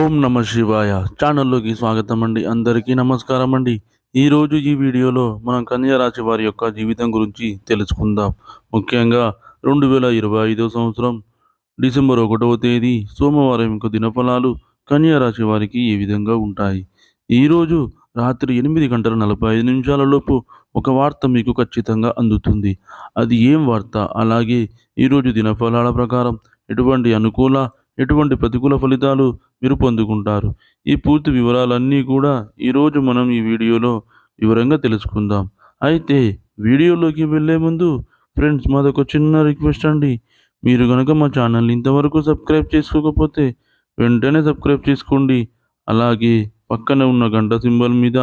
ఓం నమ శివాయ ఛానల్లోకి స్వాగతం అండి. అందరికీ నమస్కారం అండి. ఈరోజు ఈ వీడియోలో మనం కన్యా రాశి వారి యొక్క జీవితం గురించి తెలుసుకుందాం. ముఖ్యంగా 2025 సంవత్సరం డిసెంబర్ 1వ తేదీ సోమవారం యొక్క దినఫలాలు కన్యా రాశి వారికి ఈ విధంగా ఉంటాయి. ఈరోజు రాత్రి 8:45 లోపు ఒక వార్త మీకు ఖచ్చితంగా అందుతుంది. అది ఏం వార్త? అలాగే ఈరోజు దినఫలాల ప్రకారం ఎటువంటి అనుకూల, ఎటువంటి ప్రతికూల ఫలితాలు మీరు పొందుకుంటారు. ఈ పూర్తి వివరాలన్నీ కూడా ఈరోజు మనం ఈ వీడియోలో వివరంగా తెలుసుకుందాం. అయితే వీడియోలోకి వెళ్ళే ముందు ఫ్రెండ్స్ మాదొక చిన్న రిక్వెస్ట్ అండి. మీరు గనక మా ఛానల్ని ఇంతవరకు సబ్స్క్రైబ్ చేసుకోకపోతే వెంటనే సబ్స్క్రైబ్ చేసుకోండి. అలాగే పక్కన ఉన్న గంట సింబల్ మీద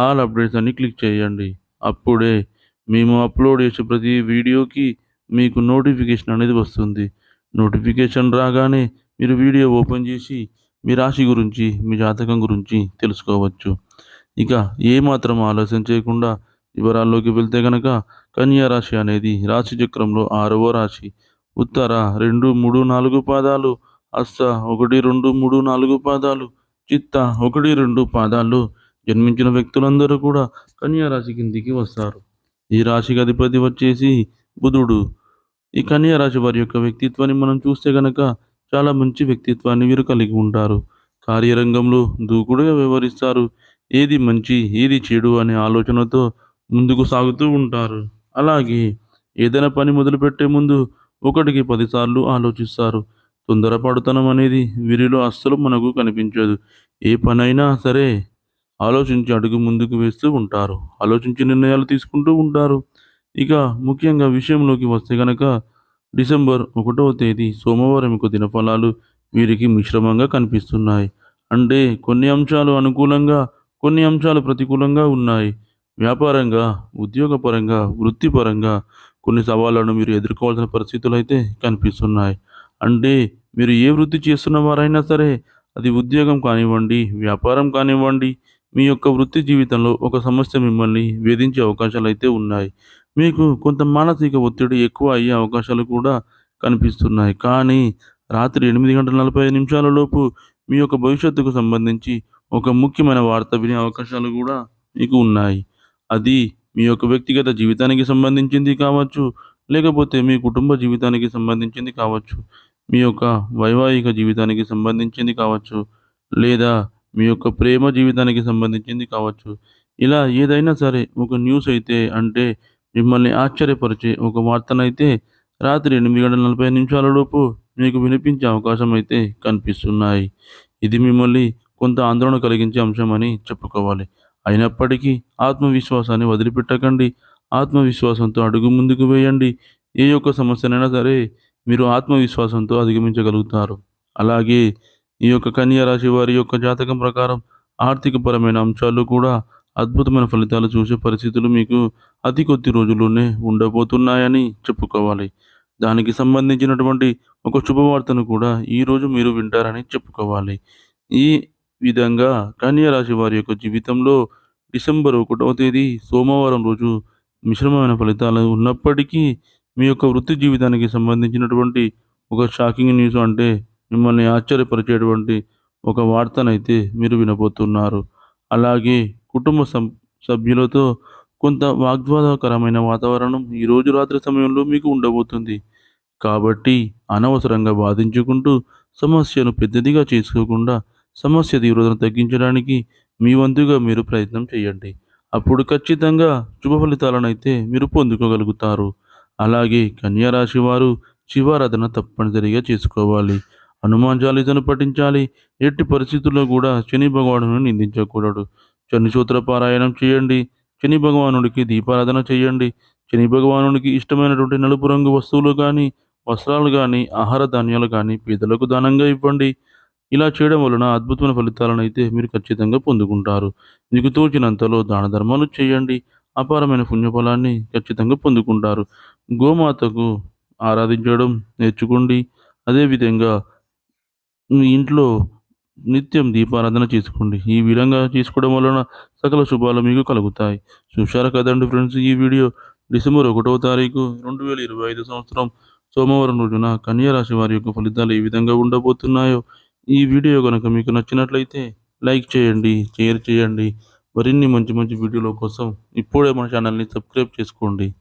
ఆల్ అప్డేట్స్ అని క్లిక్ చేయండి. అప్పుడే మేము అప్లోడ్ చేసే ప్రతి వీడియోకి మీకు నోటిఫికేషన్ అనేది వస్తుంది. నోటిఫికేషన్ రాగానే మీరు వీడియో ఓపెన్ చేసి మీ రాశి గురించి, మీ జాతకం గురించి తెలుసుకోవచ్చు. ఇక ఏమాత్రం ఆలస్యం చేయకుండా వివరాల్లోకి వెళ్తే గనక కన్యా రాశి అనేది రాశి చక్రంలో 6వ రాశి. ఉత్తర 2, 3, 4 పాదాలు, హస్త 1, 2, 3, 4 పాదాలు, చిత్త 1, 2 పాదాల్లో జన్మించిన వ్యక్తులందరూ కూడా కన్యా రాశి కిందికి వస్తారు. ఈ రాశికి అధిపతి వచ్చేసి బుధుడు. ఈ కన్యా రాశి వారి యొక్క వ్యక్తిత్వాన్ని మనం చూస్తే గనక చాలా మంచి వ్యక్తిత్వాన్ని వీరు కలిగి ఉంటారు. కార్యరంగంలో దూకుడుగా వ్యవహరిస్తారు. ఏది మంచి, ఏది చెడు అనే ఆలోచనతో ముందుకు సాగుతూ ఉంటారు. అలాగే ఏదైనా పని మొదలుపెట్టే ముందు 1కి 10 సార్లు ఆలోచిస్తారు. తొందరపడుతనం అనేది వీరిలో అస్సలు మనకు కనిపించదు. ఏ పనైనా సరే ఆలోచించి అడుగు ముందుకు వేస్తూ ఉంటారు. ఆలోచించి నిర్ణయాలు తీసుకుంటూ ఉంటారు. ఇక ముఖ్యంగా విషయంలోకి వస్తే గనక డిసెంబర్ 1వ తేదీ సోమవారం యొక్క దినఫలాలు వీరికి మిశ్రమంగా కనిపిస్తున్నాయి. అంటే కొన్ని అంశాలు అనుకూలంగా, కొన్ని అంశాలు ప్రతికూలంగా ఉన్నాయి. వ్యాపారంగా, ఉద్యోగపరంగా, వృత్తిపరంగా కొన్ని సవాళ్లను మీరు ఎదుర్కోవాల్సిన పరిస్థితులు అయితే కనిపిస్తున్నాయి. అంటే మీరు ఏ వృత్తి చేస్తున్న వారైనా సరే, అది ఉద్యోగం కానివ్వండి, వ్యాపారం కానివ్వండి, మీ యొక్క వృత్తి జీవితంలో ఒక సమస్య మిమ్మల్ని వేధించే అవకాశాలు అయితే ఉన్నాయి. మీకు కొంత మానసిక ఒత్తిడి ఎక్కువ అయ్యే అవకాశాలు కూడా కనిపిస్తున్నాయి. కానీ రాత్రి 8:45 లోపు మీ యొక్క భవిష్యత్తుకు సంబంధించి ఒక ముఖ్యమైన వార్త వినే అవకాశాలు కూడా మీకు ఉన్నాయి. అది మీ యొక్క వ్యక్తిగత జీవితానికి సంబంధించింది కావచ్చు, లేకపోతే మీ కుటుంబ జీవితానికి సంబంధించింది కావచ్చు, మీ యొక్క వైవాహిక జీవితానికి సంబంధించింది కావచ్చు, లేదా మీ యొక్క ప్రేమ జీవితానికి సంబంధించింది కావచ్చు. ఇలా ఏదైనా సరే ఒక న్యూస్ అయితే అంటే మిమ్మల్ని ఆశ్చర్యపరిచే ఒక వార్తనైతే రాత్రి 8:45 లోపు మీకు వినిపించే అవకాశం అయితే కనిపిస్తున్నాయి. ఇది మిమ్మల్ని కొంత ఆందోళన కలిగించే అంశమని చెప్పుకోవాలి. అయినప్పటికీ ఆత్మవిశ్వాసాన్ని వదిలిపెట్టకండి. ఆత్మవిశ్వాసంతో అడుగు ముందుకు వేయండి. ఏ యొక్క సమస్యనైనా సరే మీరు ఆత్మవిశ్వాసంతో అధిగమించగలుగుతారు. అలాగే ఈ యొక్క కన్యా రాశి వారి యొక్క జాతకం ప్రకారం ఆర్థికపరమైన అంశాలు కూడా అద్భుతమైన ఫలితాలు చూసే పరిస్థితులు మీకు అతి కొద్ది రోజుల్లోనే ఉండబోతున్నాయని చెప్పుకోవాలి. దానికి సంబంధించినటువంటి ఒక శుభవార్తను కూడా ఈరోజు మీరు వింటారని చెప్పుకోవాలి. ఈ విధంగా కన్యా రాశి వారి యొక్క జీవితంలో డిసెంబర్ 1వ తేదీ సోమవారం రోజు మిశ్రమమైన ఫలితాలు ఉన్నప్పటికీ మీ యొక్క వృత్తి జీవితానికి సంబంధించినటువంటి ఒక షాకింగ్ న్యూస్ అంటే మిమ్మల్ని ఆశ్చర్యపరిచేటువంటి ఒక వార్తనైతే మీరు వినబోతున్నారు. అలాగే కుటుంబ సభ్యులతో కొంత వాగ్వాదకరమైన వాతావరణం ఈరోజు రాత్రి సమయంలో మీకు ఉండబోతుంది. కాబట్టి అనవసరంగా బాధించుకుంటూ సమస్యను పెద్దదిగా చేసుకోకుండా సమస్య తీవ్రతను తగ్గించడానికి మీ వంతుగా మీరు ప్రయత్నం చేయండి. అప్పుడు ఖచ్చితంగా శుభ ఫలితాలనైతే మీరు పొందుకోగలుగుతారు. అలాగే కన్యా రాశి వారు శివారాధన తప్పనిసరిగా చేసుకోవాలి. హనుమాన్ చాలీసాను పఠించాలి. ఎట్టి పరిస్థితుల్లో కూడా శని భగవానుని నిందించకూడదు. శని సూత్ర పారాయణం చేయండి. శని భగవానుడికి దీపారాధన చేయండి. శని భగవానుడికి ఇష్టమైనటువంటి నలుపు రంగు వస్తువులు కానీ, వస్త్రాలు కానీ, ఆహార ధాన్యాలు కానీ పేదలకు దానంగా ఇవ్వండి. ఇలా చేయడం వలన అద్భుతమైన ఫలితాలను అయితే మీరు ఖచ్చితంగా పొందుకుంటారు. మీకు తోచినంతలో దాన ధర్మాలు చేయండి. అపారమైన పుణ్యఫలాన్ని ఖచ్చితంగా పొందుకుంటారు. గోమాతకు ఆరాధించడం నేర్చుకోండి. అదేవిధంగా మీ ఇంట్లో నిత్యం దీపారాధన చేసుకోండి. ఈ విధంగా చేసుకోవడం వలన సకల శుభాలు మీకు కలుగుతాయి. చూశారు కదండి ఫ్రెండ్స్, ఈ వీడియో డిసెంబర్ 1వ తారీఖు 2025 సంవత్సరం సోమవారం రోజున కన్యా రాశి వారి యొక్క ఫలితాలు ఏ విధంగా ఉండబోతున్నాయో. ఈ వీడియో కనుక మీకు నచ్చినట్లయితే లైక్ చేయండి, షేర్ చేయండి. మరిన్ని మంచి మంచి వీడియోల కోసం ఇప్పుడే మన ఛానల్ని సబ్స్క్రైబ్ చేసుకోండి.